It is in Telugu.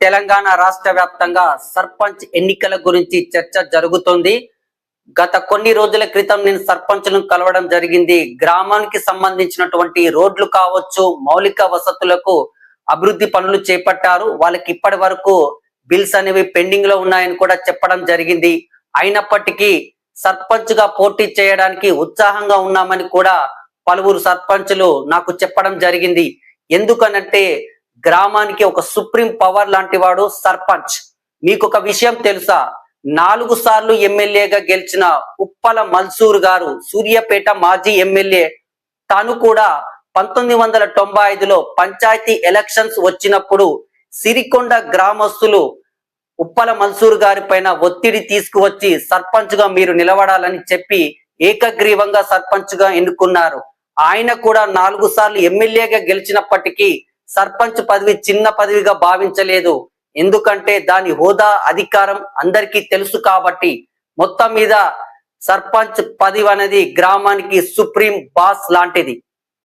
తెలంగాణ రాష్ట్ర వ్యాప్తంగా సర్పంచ్ ఎన్నికల గురించి చర్చ జరుగుతుంది. గత కొన్ని రోజుల క్రితం నేను సర్పంచ్లను కలవడం జరిగింది. గ్రామానికి సంబంధించినటువంటి రోడ్లు కావచ్చు, మౌలిక వసతులకు అభివృద్ధి పనులు చేపట్టారు. వాళ్ళకి ఇప్పటి వరకు బిల్స్ అనేవి పెండింగ్ లో ఉన్నాయని కూడా చెప్పడం జరిగింది. అయినప్పటికీ సర్పంచ్ గా పోటీ చేయడానికి ఉత్సాహంగా ఉన్నామని కూడా పలువురు సర్పంచులు నాకు చెప్పడం జరిగింది. ఎందుకనంటే గ్రామానికి ఒక సుప్రీం పవర్ లాంటి వాడు సర్పంచ్. మీకు ఒక విషయం తెలుసా? 4 సార్లు ఎమ్మెల్యేగా గెలిచిన ఉప్పల మన్సూర్ గారు, సూర్యాపేట మాజీ ఎమ్మెల్యే, తాను కూడా 1995లో పంచాయతీ ఎలక్షన్స్ వచ్చినప్పుడు సిరికొండ గ్రామస్తులు ఉప్పల మన్సూర్ గారి పైన ఒత్తిడి తీసుకువచ్చి సర్పంచ్ గా మీరు నిలబడాలని చెప్పి ఏకగ్రీవంగా సర్పంచ్ గా ఎన్నుకున్నారు. ఆయన కూడా 4 సార్లు ఎమ్మెల్యేగా గెలిచినప్పటికీ సర్పంచ్ పదవి చిన్న పదవిగా భావించలేదు. ఎందుకంటే దాని హోదా, అధికారం అందరికీ తెలుసు కాబట్టి. మొత్తం మీద సర్పంచ్ పదవి అనేది గ్రామానికి సుప్రీం బాస్ లాంటిది.